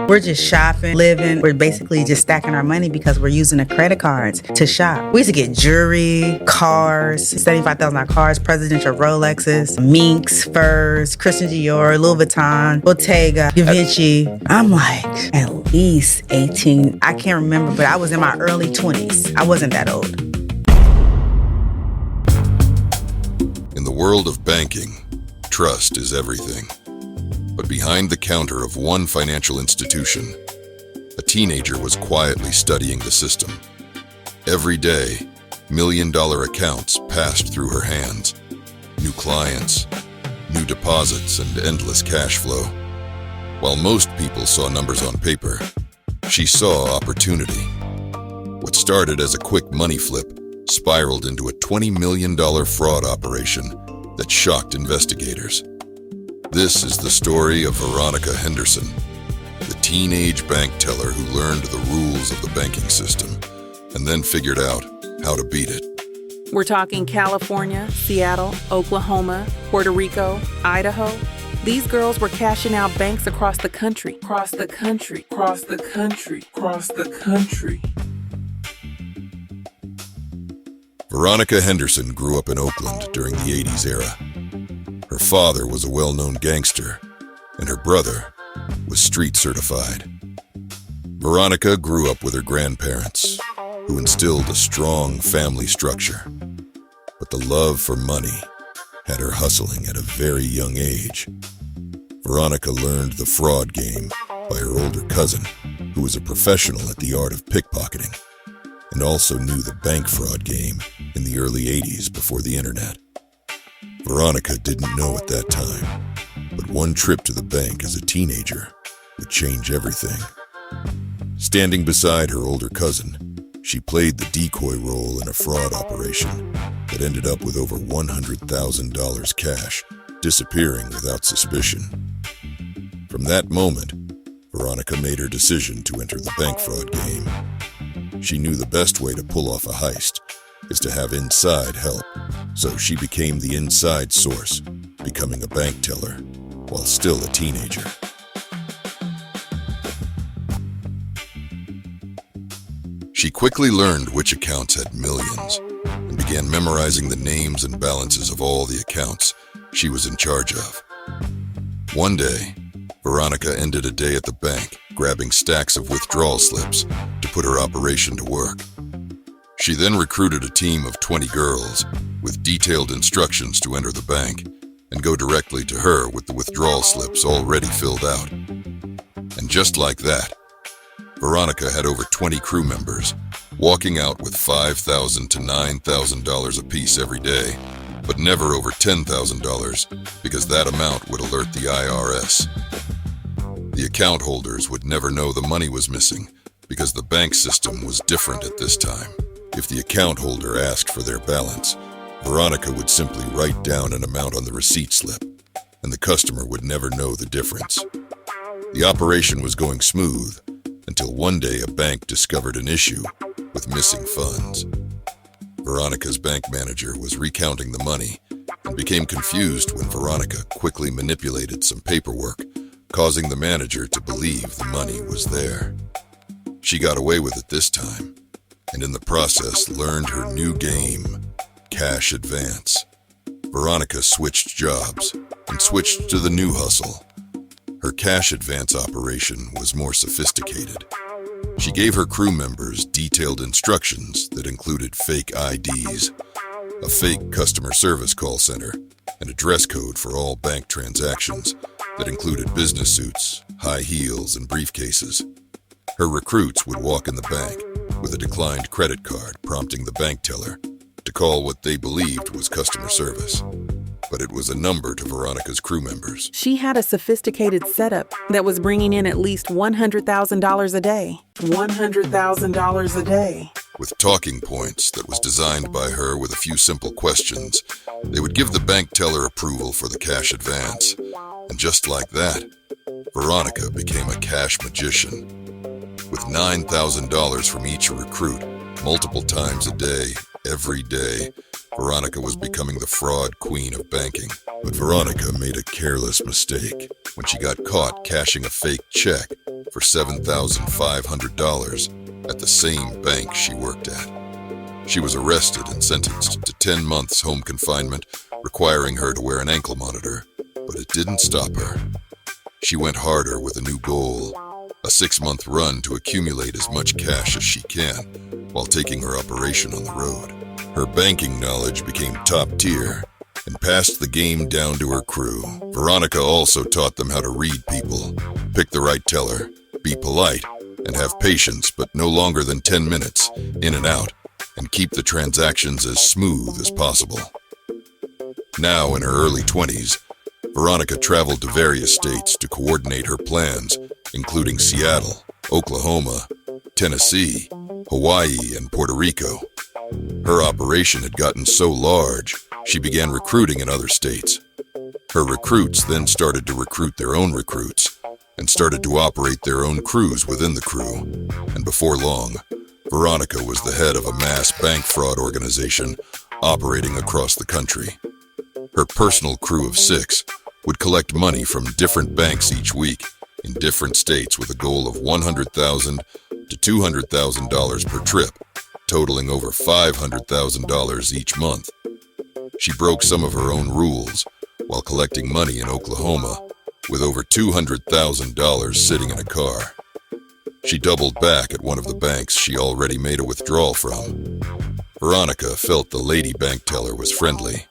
We're just shopping, living. We're basically just stacking our money because we're using the credit cards to shop. We used to get jewelry, cars, $75,000 cars, presidential Rolexes, minks, furs, Christian Dior, Louis Vuitton, Bottega, Givenchy. I'm like, at least 18. I can't remember, but I was in my early 20s. I wasn't that old. In the world of banking, trust is everything. But behind the counter of one financial institution, a teenager was quietly studying the system. Every day, million-dollar accounts passed through her hands. New clients, new deposits, and endless cash flow. While most people saw numbers on paper, she saw opportunity. What started as a quick money flip spiraled into a $20 million fraud operation that shocked investigators. This is the story of Veronica Henderson, the teenage bank teller who learned the rules of the banking system and then figured out how to beat it. We're talking California, Seattle, Oklahoma, Puerto Rico, Idaho. These girls were cashing out banks across the country. Veronica Henderson grew up in Oakland during the 80s era. Her father was a well-known gangster, and her brother was street certified. Veronica grew up with her grandparents, who instilled a strong family structure. But the love for money had her hustling at a very young age. Veronica learned the fraud game by her older cousin, who was a professional at the art of pickpocketing, and also knew the bank fraud game in the early 80s before the internet. Veronica didn't know at that time, but one trip to the bank as a teenager would change everything. Standing beside her older cousin, she played the decoy role in a fraud operation that ended up with over $100,000 cash disappearing without suspicion. From that moment, Veronica made her decision to enter the bank fraud game. She knew the best way to pull off a heist is to have inside help, so she became the inside source, becoming a bank teller while still a teenager. She quickly learned which accounts had millions and began memorizing the names and balances of all the accounts she was in charge of. One day, Veronica ended a day at the bank grabbing stacks of withdrawal slips to put her operation to work. She then recruited a team of 20 girls with detailed instructions to enter the bank and go directly to her with the withdrawal slips already filled out. And just like that, Veronica had over 20 crew members walking out with $5,000 to $9,000 apiece every day, but never over $10,000 because that amount would alert the IRS. The account holders would never know the money was missing because the bank system was different at this time. If the account holder asked for their balance, Veronica would simply write down an amount on the receipt slip, and the customer would never know the difference. The operation was going smooth until one day a bank discovered an issue with missing funds. Veronica's bank manager was recounting the money and became confused when Veronica quickly manipulated some paperwork, causing the manager to believe the money was there. She got away with it this time, and in the process learned her new game, cash advance. Veronica switched jobs and switched to the new hustle. Her cash advance operation was more sophisticated. She gave her crew members detailed instructions that included fake IDs, a fake customer service call center, and a dress code for all bank transactions that included business suits, high heels, and briefcases. Her recruits would walk in the bank with a declined credit card, prompting the bank teller to call what they believed was customer service. But it was a number to Veronica's crew members. She had a sophisticated setup that was bringing in at least $100,000 a day. $100,000 a day. With talking points that was designed by her with a few simple questions, they would give the bank teller approval for the cash advance. And just like that, Veronica became a cash magician. With $9,000 from each recruit, multiple times a day, every day, Veronica was becoming the fraud queen of banking. But Veronica made a careless mistake when she got caught cashing a fake check for $7,500 at the same bank she worked at. She was arrested and sentenced to 10 months home confinement, requiring her to wear an ankle monitor, but it didn't stop her. She went harder with a new goal, a 6-month run to accumulate as much cash as she can while taking her operation on the road. Her banking knowledge became top tier and passed the game down to her crew. Veronica also taught them how to read people, pick the right teller, be polite, and have patience, but no longer than 10 minutes, in and out, and keep the transactions as smooth as possible. Now in her early 20s, Veronica traveled to various states to coordinate her plans, including Seattle, Oklahoma, Tennessee, Hawaii, and Puerto Rico. Her operation had gotten so large, she began recruiting in other states. Her recruits then started to recruit their own recruits and started to operate their own crews within the crew. And before long, Veronica was the head of a mass bank fraud organization operating across the country. Her personal crew of 6 would collect money from different banks each week in different states with a goal of $100,000 to $200,000 per trip, totaling over $500,000 each month. She broke some of her own rules while collecting money in Oklahoma with over $200,000 sitting in a car. She doubled back at one of the banks she already made a withdrawal from. Veronica felt the lady bank teller was friendly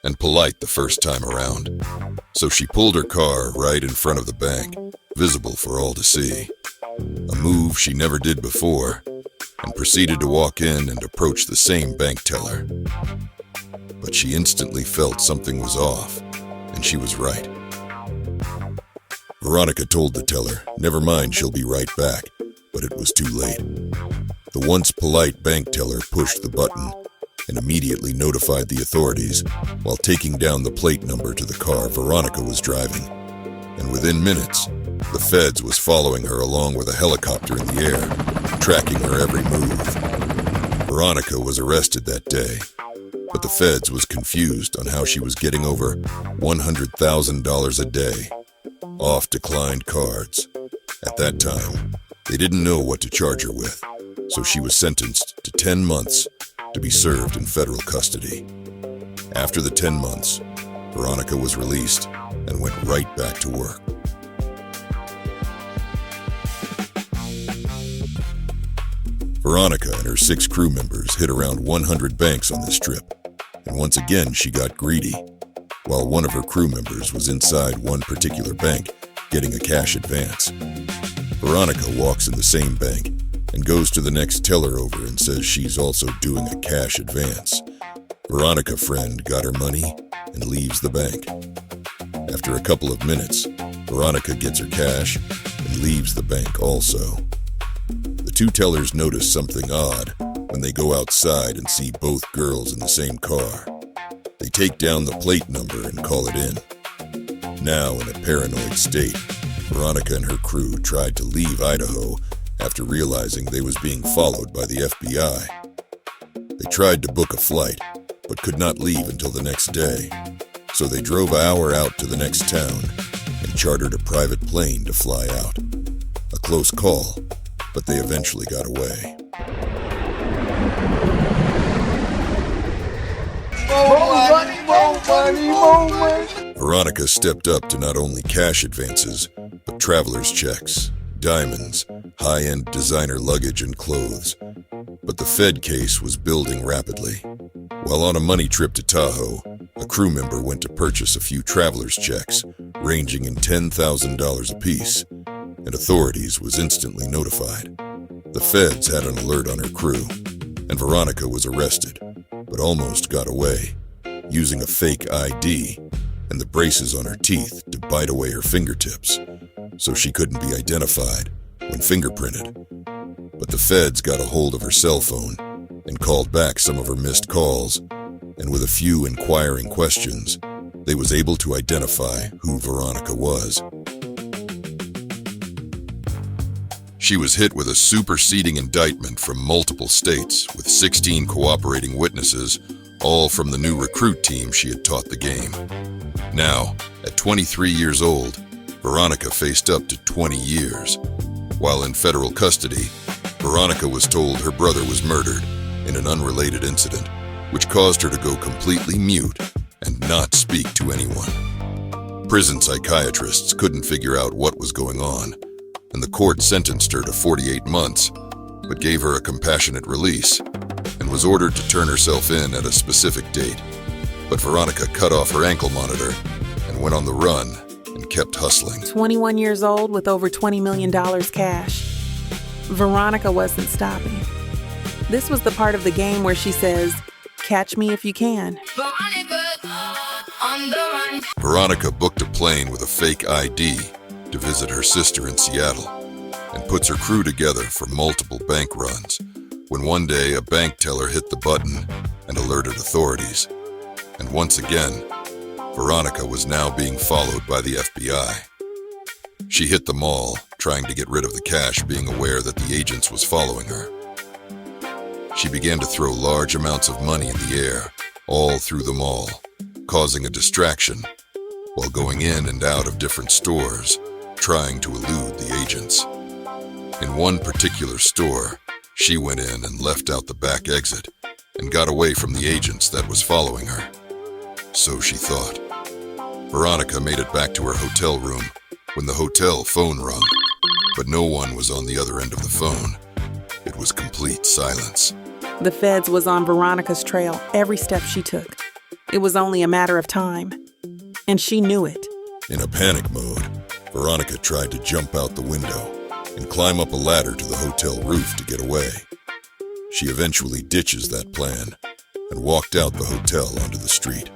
and polite the first time around, so she pulled her car right in front of the bank, visible for all to see. A move she never did before, and proceeded to walk in and approach the same bank teller. But she instantly felt something was off, and she was right. Veronica told the teller, never mind, she'll be right back, but it was too late. The once polite bank teller pushed the button and immediately notified the authorities while taking down the plate number to the car Veronica was driving. And within minutes, the feds was following her along with a helicopter in the air, tracking her every move. Veronica was arrested that day, but the feds was confused on how she was getting over $100,000 a day off declined cards. At that time, they didn't know what to charge her with, so she was sentenced to 10 months to be served in federal custody. After the 10 months, Veronica was released and went right back to work. Veronica and her 6 crew members hit around 100 banks on this trip, and once again she got greedy. While one of her crew members was inside one particular bank getting a cash advance, Veronica walks in the same bank and goes to the next teller over and says she's also doing a cash advance. Veronica's friend got her money and leaves the bank. After a couple of minutes, Veronica gets her cash and leaves the bank also. The 2 tellers notice something odd when they go outside and see both girls in the same car. They take down the plate number and call it in. Now in a paranoid state, Veronica and her crew tried to leave Idaho after realizing they was being followed by the FBI. They tried to book a flight, but could not leave until the next day, so they drove an hour out to the next town and chartered a private plane to fly out. A close call, but they eventually got away. Veronica stepped up to not only cash advances, but traveler's checks, diamonds, high-end designer luggage and clothes. But the Fed case was building rapidly. While on a money trip to Tahoe, a crew member went to purchase a few traveler's checks, ranging in $10,000 apiece, and authorities was instantly notified. The feds had an alert on her crew, and Veronica was arrested, but almost got away, using a fake ID and the braces on her teeth to bite away her fingertips, so she couldn't be identified when fingerprinted. But the feds got a hold of her cell phone and called back some of her missed calls, and with a few inquiring questions, they was able to identify who Veronica was. She was hit with a superseding indictment from multiple states with 16 cooperating witnesses, all from the new recruit team she had taught the game. Now, at 23 years old, Veronica faced up to 20 years. While in federal custody, Veronica was told her brother was murdered in an unrelated incident, which caused her to go completely mute and not speak to anyone. Prison psychiatrists couldn't figure out what was going on, and the court sentenced her to 48 months, but gave her a compassionate release and was ordered to turn herself in at a specific date. But Veronica cut off her ankle monitor and went on the run and kept hustling. 21 years old with over $20 million cash. Veronica wasn't stopping. This was the part of the game where she says, "Catch me if you can." Veronica booked a plane with a fake ID to visit her sister in Seattle and puts her crew together for multiple bank runs when one day a bank teller hit the button and alerted authorities. And once again, Veronica was now being followed by the FBI. She hit the mall, trying to get rid of the cash, being aware that the agents was following her. She began to throw large amounts of money in the air, all through the mall, causing a distraction, while going in and out of different stores, trying to elude the agents. In one particular store, she went in and left out the back exit and got away from the agents that was following her. So she thought. Veronica made it back to her hotel room when the hotel phone rung, but no one was on the other end of the phone. It was complete silence. The feds was on Veronica's trail every step she took. It was only a matter of time, and she knew it. In a panic mode, Veronica tried to jump out the window and climb up a ladder to the hotel roof to get away. She eventually ditches that plan and walked out the hotel onto the street.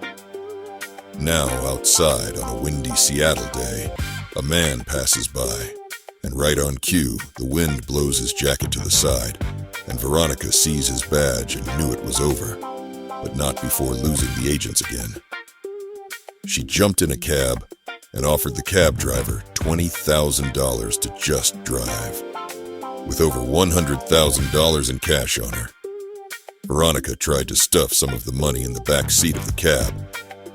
Now, outside on a windy Seattle day, a man passes by, and right on cue, the wind blows his jacket to the side, and Veronica sees his badge and knew it was over, but not before losing the agents again. She jumped in a cab and offered the cab driver $20,000 to just drive. With over $100,000 in cash on her, Veronica tried to stuff some of the money in the back seat of the cab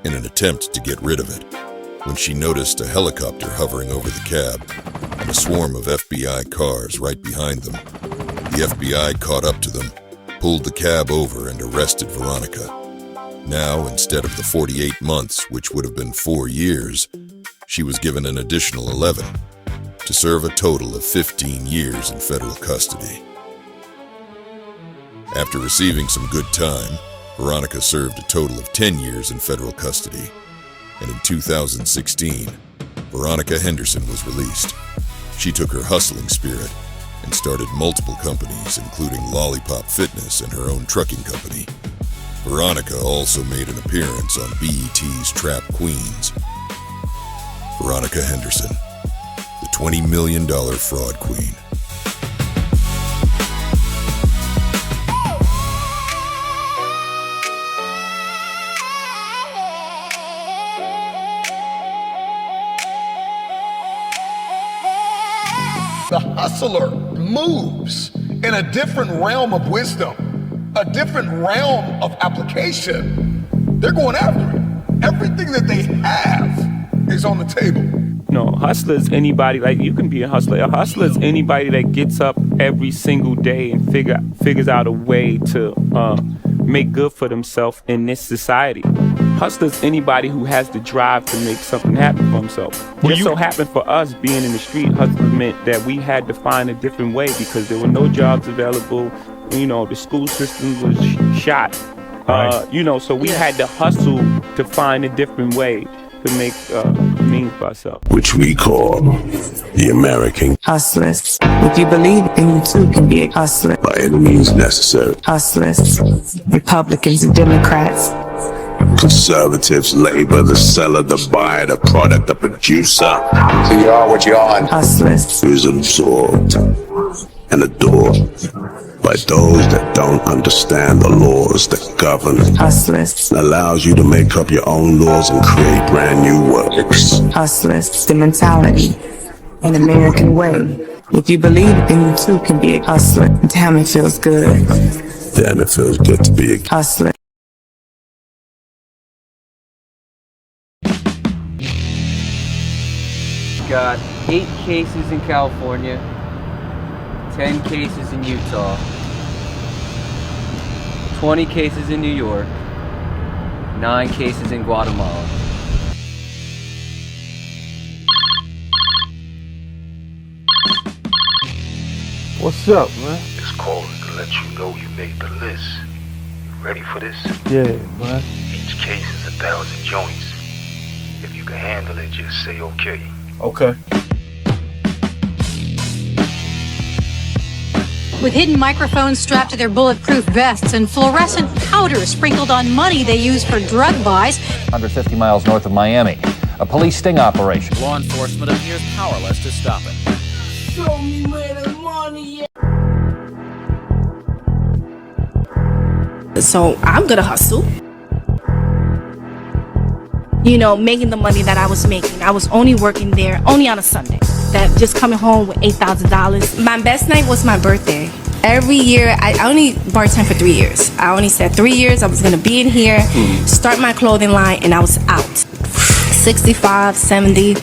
in an attempt to get rid of it, when she noticed a helicopter hovering over the cab and a swarm of FBI cars right behind them. The FBI caught up to them, pulled the cab over, and arrested Veronica. Now, instead of the 48 months, which would have been 4 years, she was given an additional 11, to serve a total of 15 years in federal custody. After receiving some good time, Veronica served a total of 10 years in federal custody, and in 2016, Veronica Henderson was released. She took her hustling spirit and started multiple companies, including Lollipop Fitness and her own trucking company. Veronica also made an appearance on B.E.T's Trap Queens. Veronica Henderson, the $20 million fraud queen. The hustler moves in a different realm of wisdom, a different realm of application. They're going after it. Everything that they have is on the table. No, hustler is anybody, like you can be a hustler. A hustler is anybody that gets up every single day and figures out a way to make good for themselves in this society. Hustler is anybody who has the drive to make something happen for himself. It so happened for us being in the street, hustler meant that we had to find a different way because there were no jobs available. You know, the school system was shot. So we had to hustle to find a different way to make means for ourselves. Which we call the American hustlers. If you believe, then you too can be a hustler. by any means necessary. Hustlers, Republicans and Democrats. Conservatives, labor, the seller, the buyer, the product, the producer. So you are what you are. Hustlers. Is absorbed and adored by those that don't understand the laws that govern. Hustlers. Allows you to make up your own laws and create brand new works. Hustlers. The mentality, an American way. If you believe, then you too can be a hustler. Damn, it feels good. Damn, it feels good to be a Hustler. got 8 cases in California, 10 cases in Utah, 20 cases in New York, 9 cases in Guatemala. What's up, man? This call is to let you know you made the list. You ready for this? Yeah, man. Each case is 1,000 joints. If you can handle it, just say okay. Okay. With hidden microphones strapped to their bulletproof vests and fluorescent powder sprinkled on money they use for drug buys. 150 miles north of Miami, a police sting operation. Law enforcement appears powerless to stop it. Show me where the money is. So I'm gonna hustle. You know, making the money that I was making. I was only working there only on a Sunday. That just coming home with $8,000. My best night was my birthday. Every year, I only bartend for 3 years. I only said 3 years I was gonna be in here, start my clothing line, and I was out. 65, 70.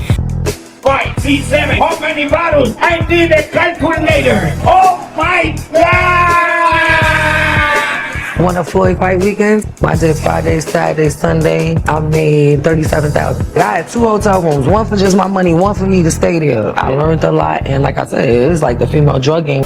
Right, C7, how many bottles? I need a calculator. Oh my God! One of Floyd fight weekends, I did Friday, Saturday, Sunday. I made $37,000. I had 2 hotel rooms, one for just my money, one for me to stay there. I learned a lot, and like I said, it's like the female drug game.